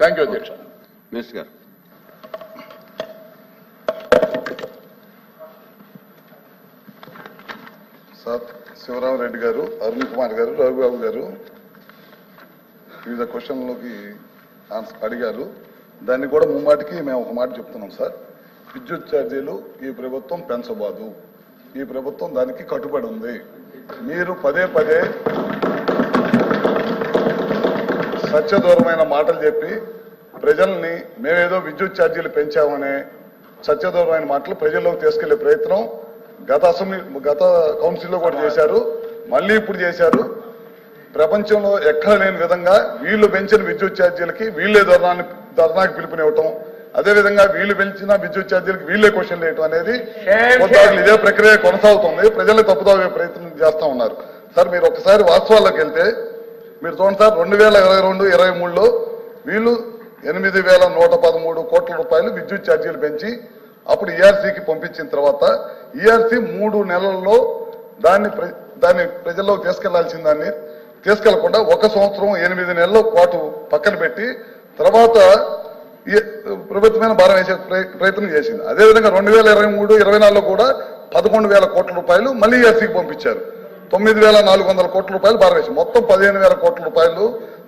Thank you అధ్యక్ష. Minister గారు. Sir Sivarama Reddy గారు, అరుణ్ కుమార్ గారు, రవిబాబు గారు వివిధ క్వశ్చన్లకి అడిగారు. దాన్ని కూడా ముమ్మాటికి మేము ఒక మాట చెప్తున్నాం సార్. విద్యుత్ ఛార్జీలు ఈ ప్రభుత్వం పెంచబోదు. ఈ ప్రభుత్వం దానికి కట్టుబడి ఉంది. మీరు పదే పదే సత్యదూరమైన మాటలు చెప్పి ప్రజల్ని మేమేదో విద్యుత్ ఛార్జీలు పెంచామనే సత్యదూరమైన మాటలు ప్రజల్లోకి తీసుకెళ్లే ప్రయత్నం గత కౌన్సిల్లో కూడా చేశారు, మళ్ళీ ఇప్పుడు చేశారు. ప్రపంచంలో ఎక్కడ లేని విధంగా వీళ్ళు పెంచిన విద్యుత్ ఛార్జీలకి వీళ్ళే ధర్నాకి పిలుపునివ్వటం, అదేవిధంగా వీళ్ళు పెంచిన విద్యుత్ ఛార్జీలకి వీళ్ళే క్వశ్చన్ వేయటం అనేది ఇదే ప్రక్రియ కొనసాగుతుంది. ప్రజల్ని తప్పుదాగే ప్రయత్నం చేస్తా ఉన్నారు. సార్ మీరు ఒకసారి వాస్తవాల్లోకి వెళ్తే మీరు చూడండి సార్, 2022-23లో వీళ్ళు 8,113 కోట్ల రూపాయలు విద్యుత్ ఛార్జీలు పెంచి అప్పుడు ఈఆర్సీకి పంపించిన తర్వాత ఈఆర్సీ 3 నెలల్లో దాన్ని ప్రజల్లోకి తీసుకెళ్లాల్సిన దాన్ని తీసుకెళ్లకుండా 1 సంవత్సరం 8 నెలల పాటు పక్కన పెట్టి తర్వాత ప్రభుత్వమైన భారం వేసే ప్రయత్నం చేసింది. అదేవిధంగా 2023-24లో కూడా 11,000 కోట్ల రూపాయలు మళ్ళీ ఈఆర్సీకి పంపించారు. 9,400 కోట్ల రూపాయలు భారం వేసి మొత్తం 15,000 కోట్ల రూపాయలు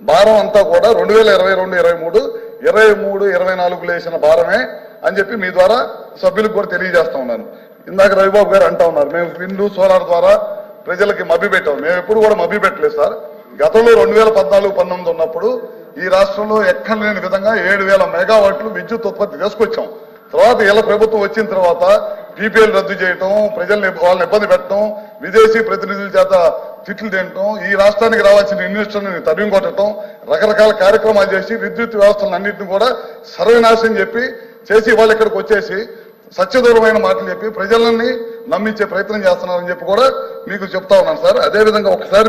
భారం అంతా కూడా 2022-23, 23-24 వేసిన భారమే అని చెప్పి మీ ద్వారా సభ్యులకు కూడా తెలియజేస్తా ఉన్నాను. ఇందాక రవిబాబు గారు అంటా ఉన్నారు మేము విండ్ సోలార్ ద్వారా ప్రజలకి మభ్య పెట్టాం. మేము ఎప్పుడు కూడా మభ్య పెట్టలేదు సార్. గతంలో 2014-19 ఉన్నప్పుడు ఈ రాష్ట్రంలో ఎక్కడ లేని విధంగా 7,000 మెగావాట్లు విద్యుత్ ఉత్పత్తి తీసుకొచ్చాం. తర్వాత ఇలా ప్రభుత్వం వచ్చిన తర్వాత పీపీఎల్ రద్దు చేయటం, వాళ్ళని ఇబ్బంది పెట్టడం, విదేశీ ప్రతినిధుల చేత తిట్లు తినటం, ఈ రాష్ట్రానికి రావాల్సిన ఇన్వెస్టర్ని తరిమి కొట్టడం, రకరకాల కార్యక్రమాలు చేసి విద్యుత్ వ్యవస్థలన్నింటినీ కూడా సర్వనాశనం చేసి వాళ్ళు ఇక్కడికి వచ్చేసి సత్యదూరమైన మాటలు చెప్పి ప్రజలని నమ్మించే ప్రయత్నం చేస్తున్నారని చెప్పి కూడా మీకు చెప్తా ఉన్నాను సార్. అదేవిధంగా ఒకసారి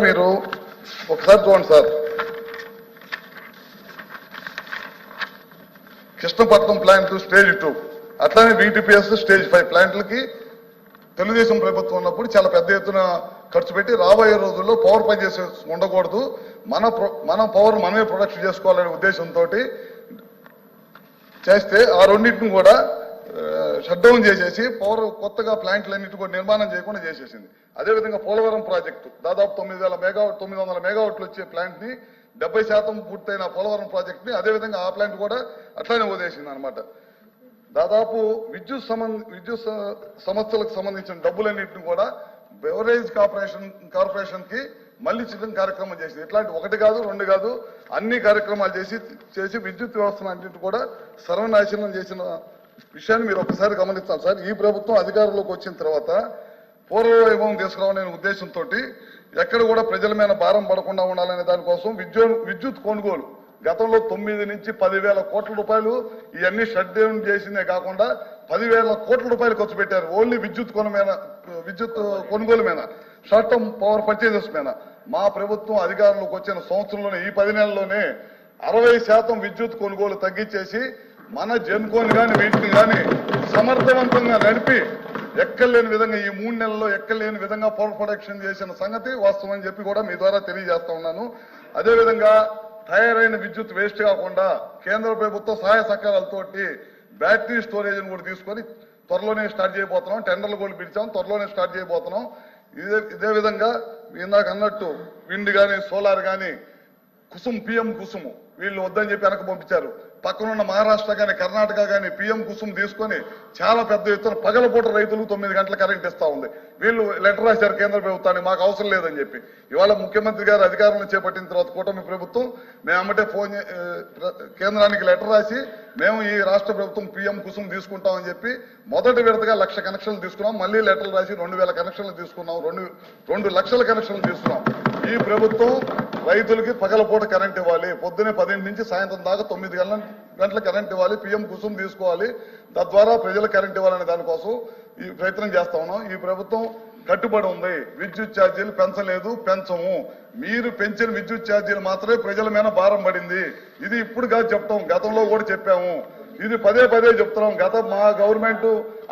చూడండి సార్, కృష్ణపట్నం ప్లాంట్ స్టేజ్ 2 అట్లానే వీటీపీఎస్ స్టేజ్ 5 ప్లాంట్లకి తెలుగుదేశం ప్రభుత్వం ఉన్నప్పుడు చాలా పెద్ద ఎత్తున ఖర్చు పెట్టి రాబోయే రోజుల్లో పవర్ పనిచేసి ఉండకూడదు, మన పవర్ మనమే ప్రొడక్షన్ చేసుకోవాలనే ఉద్దేశంతో చేస్తే ఆ రెండింటిని కూడా షట్ డౌన్ చేసేసి పవర్ కొత్తగా ప్లాంట్లన్నింటి కూడా నిర్మాణం చేయకుండా చేసేసింది. అదేవిధంగా పోలవరం ప్రాజెక్టు దాదాపు 900 మెగావాట్లు వచ్చే ప్లాంట్ ని 70% పూర్తయిన పోలవరం ప్రాజెక్ట్ ని అదేవిధంగా ఆ ప్లాంట్ కూడా అట్లానే వదిలేసింది అనమాట. దాదాపు విద్యుత్ సంస్థలకు సంబంధించిన డబ్బులన్నింటిని కూడా బెవరేజ్ కార్పొరేషన్ కి మళ్ళీ చిన్న కార్యక్రమం చేసింది. ఇట్లాంటి 1 కాదు 2 కాదు అన్ని కార్యక్రమాలు చేసి విద్యుత్ వ్యవస్థను అన్నింటి కూడా సర్వనాశనం చేసిన విషయాన్ని మీరు ఒకసారి గమనిస్తాం సార్. ఈ ప్రభుత్వం అధికారంలోకి వచ్చిన తర్వాత పూర్వవైభవం తీసుకురావాలనే ఉద్దేశంతో ఎక్కడ కూడా ప్రజల మీద భారం పడకుండా ఉండాలనే దానికోసం విద్యుత్ కొనుగోలు గతంలో 9 నుంచి 10,000 కోట్ల రూపాయలు ఇవన్నీ షట్ డౌన్ చేసిందే కాకుండా 10,000 కోట్ల రూపాయలు ఖర్చు పెట్టారు ఓన్లీ విద్యుత్ కొనుగోలు మీద, షార్ట్ టర్మ్ పవర్ పర్చేజెస్ మీద. మా ప్రభుత్వం అధికారంలోకి వచ్చిన సంవత్సరంలోనే ఈ 10 నెలల్లోనే 60% విద్యుత్ కొనుగోలు తగ్గించేసి మన జెన్కోని కానీ వీటిని కానీ సమర్థవంతంగా నడిపి ఎక్కలేని విధంగా ఈ 3 నెలల్లో ఎక్కలేని విధంగా పవర్ ప్రొడక్షన్ చేసిన సంగతి వాస్తవం అని చెప్పి కూడా మీ ద్వారా తెలియజేస్తా ఉన్నాను. అదేవిధంగా తయారైన విద్యుత్ వేస్ట్ కాకుండా కేంద్ర ప్రభుత్వ సహాయ సహకారాలతోటి బ్యాటరీ స్టోరేజ్ని కూడా తీసుకొని త్వరలోనే స్టార్ట్ చేయబోతున్నాం. టెండర్లు కూడా పిలిచాం, త్వరలోనే స్టార్ట్ చేయబోతున్నాం. ఇదే విధంగా ఇందాక అన్నట్టు విండ్ కానీ సోలార్ కానీ పిఎం కుసుమ్ వీళ్ళు వద్దని చెప్పి వెనక పంపించారు. పక్కనున్న మహారాష్ట్ర కానీ కర్ణాటక కానీ పిఎం కుసుమ్ తీసుకొని చాలా పెద్ద ఎత్తున పగలపూట రైతులకు 9 గంటల కరెంట్ ఇస్తా ఉంది. వీళ్ళు లెటర్ రాశారు కేంద్ర ప్రభుత్వాన్ని మాకు అవసరం లేదని చెప్పి. ఇవాళ ముఖ్యమంత్రి గారు అధికారంలో చేపట్టిన తర్వాత కూటమి ప్రభుత్వం మేము అమ్మటే కేంద్రానికి లెటర్ రాసి మేము ఈ రాష్ట్ర ప్రభుత్వం పిఎం కుసుమ్ తీసుకుంటామని చెప్పి మొదటి విడతగా 1,00,000 కనెక్షన్లు తీసుకున్నాం. మళ్ళీ లెటర్లు రాసి 2,000 కనెక్షన్లు తీసుకున్నాం, 2 లక్షల కనెక్షన్లు తీసుకున్నాం. ఈ ప్రభుత్వం రైతులకి పగలపూట కరెంట్ ఇవ్వాలి, పొద్దునే 10 నుంచి సాయంత్రం దాకా 9 గంటల కరెంట్ ఇవ్వాలి, పిఎం కుసుమ్ తీసుకోవాలి, తద్వారా ప్రజలకు కరెంట్ ఇవ్వాలనే దానికోసం ఈ ప్రయత్నం చేస్తా ఉన్నాం. ఈ ప్రభుత్వం కట్టుబడి ఉంది. విద్యుత్ ఛార్జీలు పెంచము. మీరు పెంచిన విద్యుత్ ఛార్జీలు మాత్రమే ప్రజల మీద భారం పడింది. ఇది ఇప్పుడు కాదు చెప్తాం, గతంలో కూడా చెప్పాము. ఇది పదే చెప్తున్నాం. మా గవర్నమెంట్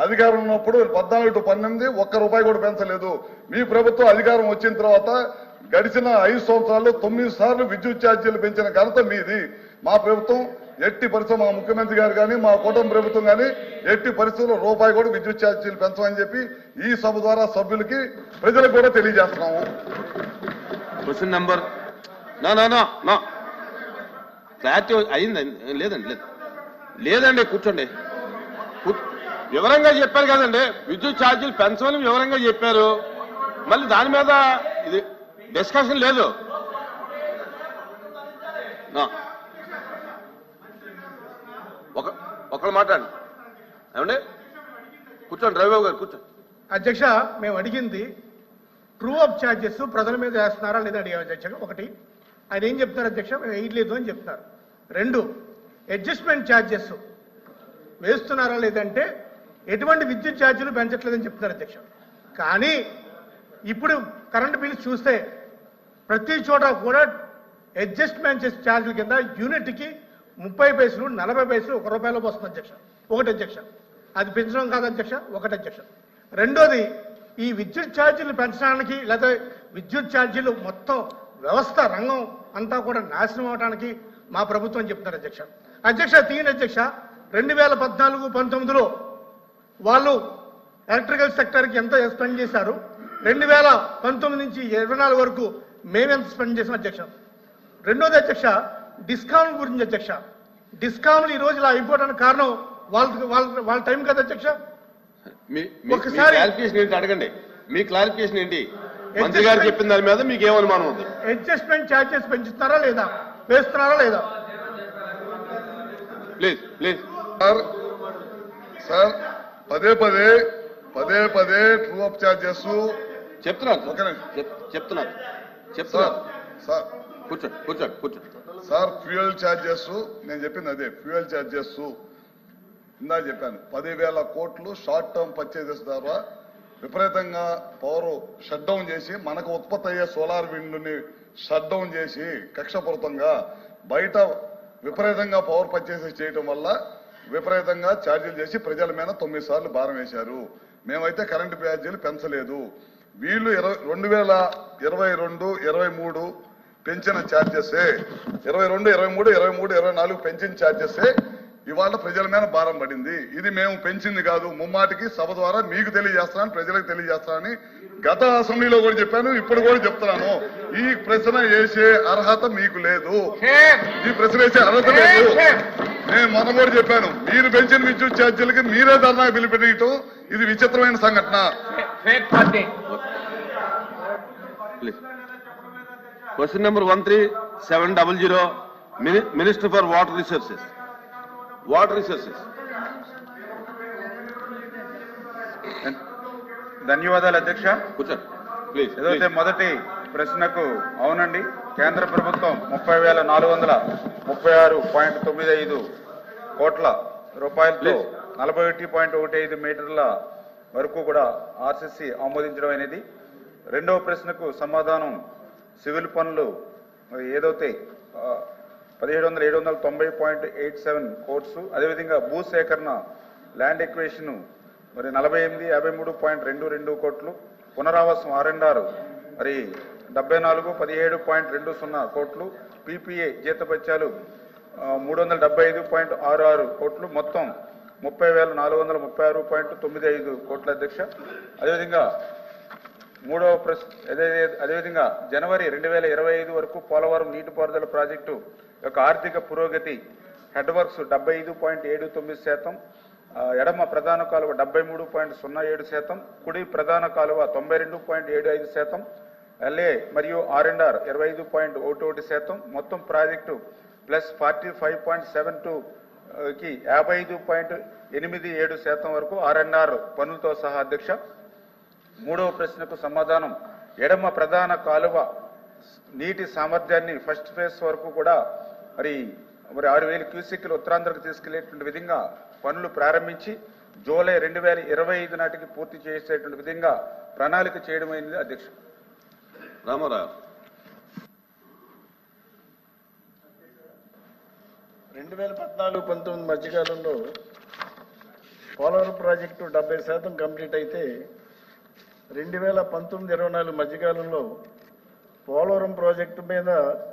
అధికారం ఉన్నప్పుడు 14-18 ₹1 కూడా పెంచలేదు. మీ ప్రభుత్వం అధికారం వచ్చిన తర్వాత గడిచిన 5 సంవత్సరాల్లో 9 సార్లు విద్యుత్ ఛార్జీలు పెంచిన ఘనత మీది. మా ప్రభుత్వం ఎట్టి పరిస్థితులు, మా ముఖ్యమంత్రి గారు కానీ మా కుటుంబ ప్రభుత్వం కానీ ఎట్టి పరిస్థితుల్లో రూపాయి కూడా విద్యుత్ ఛార్జీలు పెంచమని చెప్పి ఈ సభ ద్వారా సభ్యులకి ప్రజలకు కూడా తెలియజేస్తున్నాము. క్వశ్చన్ నెంబర్ నా క్లారిటీ అయింది. లేదండి లేదండి కూర్చోండి. వివరంగా చెప్పారు కదండి, విద్యుత్ ఛార్జీలు పెంచమని వివరంగా చెప్పారు. మళ్ళీ దాని మీద ఇది డిస్కషన్ లేదు. ఒకళ్ళు మాట్లాడండి. ఏమండి కూర్చోండి, రవిబాబు గారు కూర్చోండి. అధ్యక్ష, మేము అడిగింది ట్రూ అప్ ఛార్జెస్ ప్రజల మీద వేస్తున్నారా లేదా అడిగాం అధ్యక్ష. ఒకటి, ఆయన ఏం చెప్తున్నారు అధ్యక్ష, వేయట్లేదు అని చెప్తున్నారు. రెండు, అడ్జస్ట్మెంట్ ఛార్జెస్ వేస్తున్నారా లేదంటే ఎటువంటి విద్యుత్ ఛార్జీలు పెంచట్లేదని చెప్తున్నారు అధ్యక్ష. కానీ ఇప్పుడు కరెంటు బిల్లు చూస్తే ప్రతి చోట కూడా అడ్జస్ట్మెంట్ ఛార్జీల కింద యూనిట్కి 30 పైసలు 40 పైసలు ₹1 వస్తుంది అధ్యక్ష. ఒకటి అధ్యక్ష, అది పెంచడం కాదు అధ్యక్ష. ఒకటి అధ్యక్ష. రెండోది, ఈ విద్యుత్ ఛార్జీలు పెంచడానికి లేదా విద్యుత్ ఛార్జీలు మొత్తం వ్యవస్థ రంగం అంతా కూడా నాశనం అవడానికి మా ప్రభుత్వం చెప్తున్నారు అధ్యక్ష. అధ్యక్ష తీయని అధ్యక్ష, 2014-19లో వాళ్ళు ఎలక్ట్రికల్ సెక్టర్కి ఎంత స్పెండ్ చేశారు, 2019 నుంచి 24 వరకు మేమెంత స్పెండ్ చేసాం అధ్యక్ష. రెండోది అధ్యక్ష, డిస్కౌంట్ గురించి అధ్యక్ష. డిస్కౌంట్లు ఈ రోజు ఇలా అయిపోవడానికి కారణం వాళ్ళ టైం కదా అధ్యక్ష. ఒకసారి అడగండి, మీ క్లారిఫికేషన్ ఏంటి? మంత్రి గారు చెప్పిన దాని మీద మీకు ఏమనుమానం ఉంది? అడ్జస్ట్మెంట్ ఛార్జెస్ పెంచుతున్నారా లేదా, వేస్తున్నారా లేదా? ప్లీజ్ ప్లీజ్ సార్, పదే పదే ట్రూ అప్ ఛార్జెస్ చెప్తున్నారు. సార్ కూర్చోండి. సార్, ఫ్యూయల్ ఛార్జెస్ నేను చెప్పింది అదే. ఫ్యూయల్ ఛార్జెస్ ఇందా చెప్పాను, 10,000 కోట్లు షార్ట్ టర్మ్ పర్చేజెస్ ద్వారా విపరీతంగా పవర్ షట్ డౌన్ చేసి మనకు ఉత్పత్తి అయ్యే సోలార్ విండ్ని షట్ డౌన్ చేసి కక్షపూరితంగా బయట విపరీతంగా పవర్ పర్చేసెస్ చేయడం వల్ల విపరీతంగా ఛార్జీలు చేసి ప్రజల మీద 9 సార్లు భారం వేశారు. మేమైతే కరెంటు ఛార్జీలు పెంచలేదు. వీళ్ళు 2022-23 పెంచిన ఛార్జెసే, 22-23-24 పెంచిన ఛార్జెసే ఇవాళ ప్రజల మీద భారం పడింది. ఇది మేము పెంచింది కాదు. ముమ్మాటికి సభ ద్వారా మీకు తెలియజేస్తానని, ప్రజలకు తెలియజేస్తానని గత అసెంబ్లీలో కూడా చెప్పాను, ఇప్పుడు కూడా చెప్తున్నాను. ఈ ప్రశ్న వేసే అర్హత మీకు లేదు. ఈ ప్రశ్న వేసే అర్హత లేదు. నేను మొన్న కూడా చెప్పాను, మీరు పెంచిన విద్యుత్ ఛార్జీలకి మీరే ధర్నా పిలిపెట్టడం ఇది విచిత్రమైన సంఘటన. Question number 13700, minister for water resources. ధన్యవాదాలు అధ్యక్ష. కూర్చోండి ప్లీజ్. ఏదైతే మొదటి ప్రశ్నకు అవునండి, కేంద్ర ప్రభుత్వం 30,436.95 కోట్ల రూపాయలతో 41.15 మీటర్ల వరకు కూడా ఆర్సీసీ ఆమోదించడం అనేది. రెండవ ప్రశ్నకు సమాధానం, సివిల్ పనులు ఏదైతే 17,790.87 కోట్స్, అదేవిధంగా భూసేకరణ ల్యాండ్ ఎక్వేషన్ మరి 48,53.22 కోట్లు, పునరావాసం R&R మరి 74,17.20 కోట్లు, పీపీఏ జీతభత్యాలు 375.66 కోట్లు, మొత్తం 30,436.95 కోట్ల అధ్యక్ష. అదేవిధంగా మూడవ అదేవిధంగా జనవరి 2025 వరకు పోలవరం నీటిపారుదల ప్రాజెక్టు యొక్క ఆర్థిక పురోగతి, హెడ్ వర్క్స్ 75.79%, ఎడమ ప్రధాన కాలువ 73.07%, కుడి ప్రధాన కాలువ 92.75%, LA మరియు R&R 25.11%, మొత్తం ప్రాజెక్టు ప్లస్ 45.72కి 55.87% వరకు R&R పనులతో సహా అధ్యక్ష. మూడవ ప్రశ్నకు సమాధానం, ఎడమ ప్రధాన కాలువ నీటి సామర్థ్యాన్ని ఫస్ట్ ఫేజ్ వరకు కూడా మరి 6,000 క్యూసెక్లు ఉత్తరాంధ్రకు తీసుకెళ్లేటువంటి విధంగా పనులు ప్రారంభించి జూలై 2025 నాటికి పూర్తి చేసేటువంటి విధంగా ప్రణాళిక చేయడమైంది అధ్యక్ష. రామారావు. 2014-19 మధ్యకాలంలో పోలవరం ప్రాజెక్టు 70% కంప్లీట్ అయితే 2019-24 మధ్యకాలంలో పోలవరం ప్రాజెక్టు మీద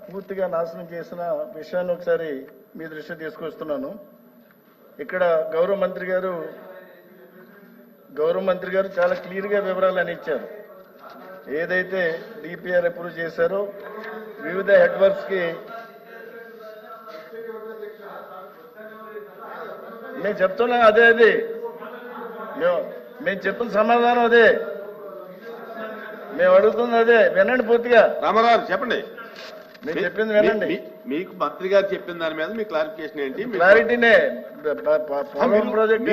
పూర్తిగా నాశనం చేసిన విషయాన్ని ఒకసారి మీ దృష్టి తీసుకొస్తున్నాను. ఇక్కడ గౌరవ మంత్రి గారు చాలా క్లియర్గా వివరాలని ఇచ్చారు. ఏదైతే డిపిఆర్ అప్రూవ్ చేశారో వివిధ హెడ్ వర్క్స్కి మేము చెప్తున్నాం అదే మేము చెప్పిన సమాధానం అదే, మేము అడుగుతుంది అదే. వినండి పూర్తిగా. రామారావు చెప్పండి. నేను చెప్పింది వినండి. మీకు మంత్రి గారు చెప్పిన దాని మీద మీ క్లారిఫికేషన్ ఏంటి? క్లారిటీనే ప్రాజెక్ట్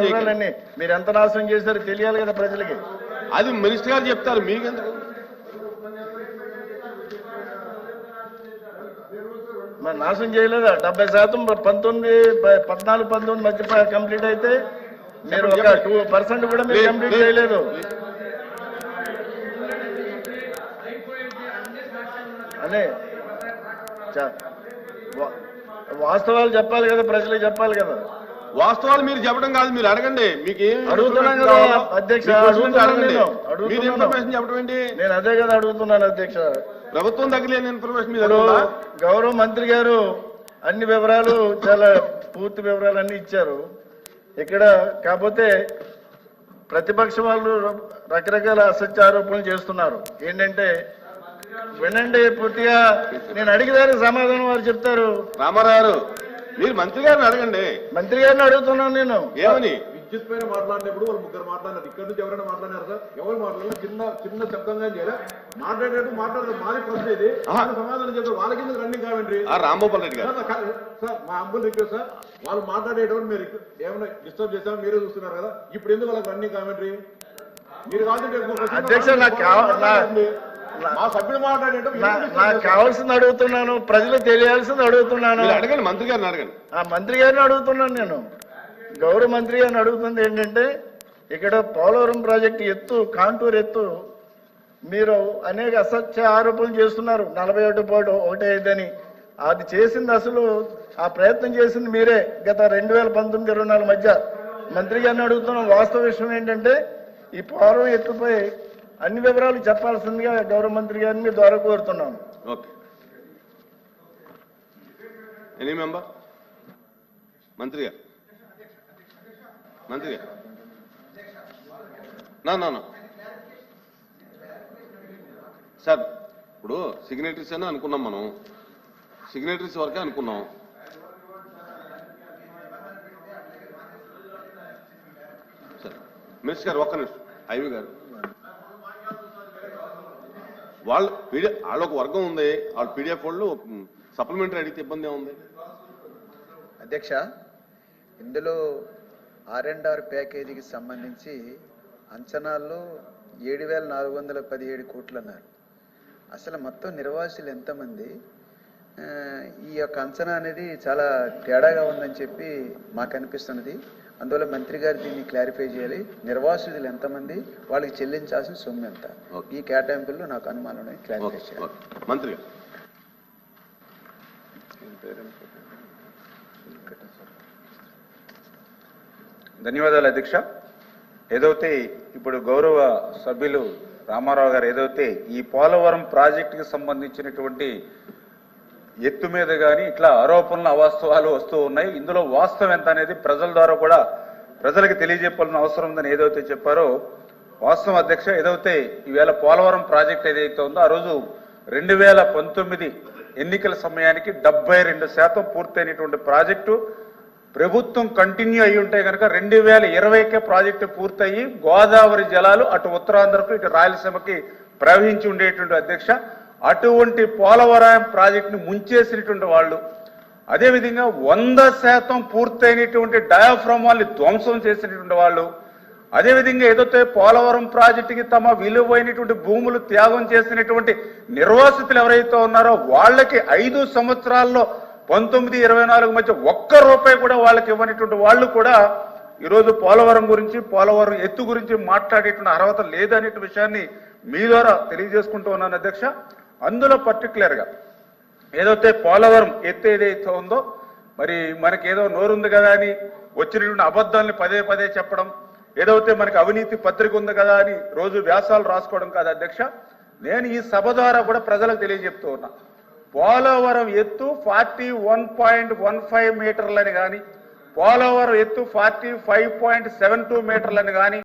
వివరాలన్నీ మీరు ఎంత నాశనం చేశారో తెలియాలి కదా ప్రజలకి. అది మినిస్టర్ గారు చెప్తారు, మీకెందుకు? మరి నాశనం చేయలేదా? 70% 14-19 మధ్య కంప్లీట్ అయితే మీరు ఒక 2% కూడా మీరు కంప్లీట్ చేయలేదు. అనే వాస్తవాలు చెప్పాలి కదా, ప్రజలకు చెప్పాలి కదా. వాస్తవాలు మీరు చెప్పడం కాదు, మీరు అడగండి. మీకు అడుగుతున్నాం కదా అధ్యక్ష, మీరు ఇన్ఫర్మేషన్ చెప్పడం ఏంటి? నేను అదే కదా అడుగుతున్నాను అధ్యక్ష. ప్రభుత్వం తగ్గలేని ఇన్ఫర్మేషన్ మీద గౌరవ మంత్రి గారు అన్ని వివరాలు, చాలా పూర్తి వివరాలు అన్ని ఇచ్చారు ఇక్కడ. కాకపోతే ప్రతిపక్ష వాళ్ళు రకరకాల అసత్య ఆరోపణలు చేస్తున్నారు. ఏంటంటే వినండి పూర్తిగా, నేను అడిగేదానికి సమాధానం వారు చెప్తారు. రామారావు మీరు మంత్రి గారిని అడగండి. మంత్రి గారిని అడుగుతున్నాను నేను. ఏమని? విద్యుత్ పైన మాట్లాడినప్పుడు వాళ్ళు ముగ్గురు మాట్లాడారు. ఇక్కడ నుంచి ఎవరైనా మాట్లాడారు సార్? ఎవరు మాట్లాడారు? చిన్న శబ్దంగా చేయాలి. మాట్లాడేటప్పుడు మాట్లాడదు. మాది ప్రశ్న ఇది, సమాధానం చెప్తారు. వాళ్ళకి ఎందుకు రన్నింగ్ కావండి? రాంభూపాల్ రెడ్డి గారు సార్, మా అంబుల్ రిక్వెస్ట్ సార్, వాళ్ళు మాట్లాడేటప్పుడు మీరు ఏమైనా డిస్టర్బ్ చేస్తామో మీరే చూస్తున్నారు కదా. ఇప్పుడు ఎందుకు వాళ్ళకి రన్నింగ్ కామెంటరీ? మీరు కాదు అధ్యక్ష, మా సభ్యులు మాట్లాడేటప్పుడు నాకు కావాల్సింది అడుగుతున్నాను, ప్రజలు తెలియాల్సింది అడుగుతున్నాను. అడగండి, మంత్రి గారిని అడగండి. ఆ మంత్రి గారిని అడుగుతున్నాను నేను. గౌరవ మంత్రి గారిని అడుగుతుంది ఏంటంటే, ఇక్కడ పోలవరం ప్రాజెక్టు ఎత్తు, కాంటూర్ ఎత్తు మీరు అనేక అసత్య ఆరోపణలు చేస్తున్నారు. 41.15 అని. అది చేసింది అసలు ఆ ప్రయత్నం చేసింది మీరే గత 2019-24 మధ్య. మంత్రి గారిని అడుగుతున్నాం. వాస్తవ విషయం ఏంటంటే, ఈ పోలవరం ఎత్తుపై అన్ని వివరాలు చెప్పాల్సిందిగా గౌరవ మంత్రి గారిని మీ ద్వారా కోరుతున్నాను. ఓకే. Any member? మంత్రి గారు నా సార్, ఇప్పుడు సిగ్నేటరీస్ అని అనుకున్నాం, మనం సిగ్నేటరీస్ వరకే అనుకున్నాం. సార్ మినిస్టర్ గారు ఒక్క నిమిషం. ఐవి గారు వాళ్ళ ఒక వర్గం ఉంది, వాళ్ళ పీడిఎఫ్ వాళ్ళు సప్లిమెంటరీ అడిగితే ఇబ్బంది ఏముంది? అధ్యక్ష, ఇందులో R&R ప్యాకేజీకి సంబంధించి అంచనాల్లో 7,417 కోట్లు అన్నారు. అసలు మొత్తం నిర్వాసితులు ఎంతమంది? ఈ యొక్క అంచనా అనేది చాలా తేడాగా ఉందని చెప్పి మాకు అనిపిస్తున్నది. అందువల్ల మంత్రి గారు దీన్ని క్లారిఫై చేయాలి. నిర్వాసితులు ఎంతమంది, వాళ్ళకి చెల్లించాల్సిన సొమ్ము ఎంత, ఈ కేటాయింపుల్లో నాకు అనుమానం క్లారిఫై చేయాలి. మంత్రి గారు. ధన్యవాదాలు అధ్యక్ష. ఏదైతే ఇప్పుడు గౌరవ సభ్యులు రామారావు గారు ఏదైతే ఈ పోలవరం ప్రాజెక్టుకి సంబంధించినటువంటి ఎత్తు మీద కానీ ఇట్లా ఆరోపణలు అవాస్తవాలు వస్తూ ఉన్నాయి. ఇందులో వాస్తవం ఎంత అనేది ప్రజల ద్వారా కూడా ప్రజలకు తెలియజెప్పాల్సిన అవసరం ఉందని ఏదైతే చెప్పారో వాస్తవం అధ్యక్ష. ఏదైతే ఈవేళ పోలవరం ప్రాజెక్ట్ ఏదైతే ఉందో ఆ రోజు 2019 ఎన్నికల సమయానికి 72% పూర్తయినటువంటి ప్రాజెక్టు. ప్రభుత్వం కంటిన్యూ అయ్యి ఉంటే కనుక 2020కే ప్రాజెక్టు పూర్తయి గోదావరి జలాలు అటు ఉత్తరాంధ్రకు ఇటు రాయలసీమకి ప్రవహించి ఉండేటువంటి అధ్యక్ష. అటువంటి పోలవరం ప్రాజెక్టును ముంచేసినటువంటి వాళ్ళు, అదేవిధంగా 100% పూర్తయినటువంటి డయాఫ్రమ్ వాళ్ళని ధ్వంసం చేసినటువంటి వాళ్ళు, అదేవిధంగా ఏదైతే పోలవరం ప్రాజెక్టుకి తమ విలువైనటువంటి భూములు త్యాగం చేసినటువంటి నిర్వాసితులు ఎవరైతే ఉన్నారో వాళ్ళకి 5 సంవత్సరాల్లో 19-24 మధ్య ₹1 కూడా వాళ్ళకి ఇవ్వనటువంటి వాళ్ళు కూడా ఈరోజు పోలవరం గురించి, పోలవరం ఎత్తు గురించి మాట్లాడేటువంటి అర్హత లేదనే విషయాన్ని మీ ద్వారా తెలియజేసుకుంటూ ఉన్నాను అధ్యక్ష. అందులో పర్టికులర్గా ఏదైతే పోలవరం ఎత్తు ఏదైతే ఉందో, మరి మనకేదో నోరుంది కదా అని వచ్చినటువంటి అబద్ధాలని పదే చెప్పడం, ఏదైతే మనకి అవినీతి పత్రిక ఉంది కదా అని రోజు వ్యాసాలు రాసుకోవడం కాదు అధ్యక్ష. నేను ఈ సభ ద్వారా కూడా ప్రజలకు తెలియజెప్తూ ఉన్నా, పోలవరం ఎత్తు 41.15 మీటర్లని కానీ, పోలవరం ఎత్తు 45.72 మీటర్లని కానీ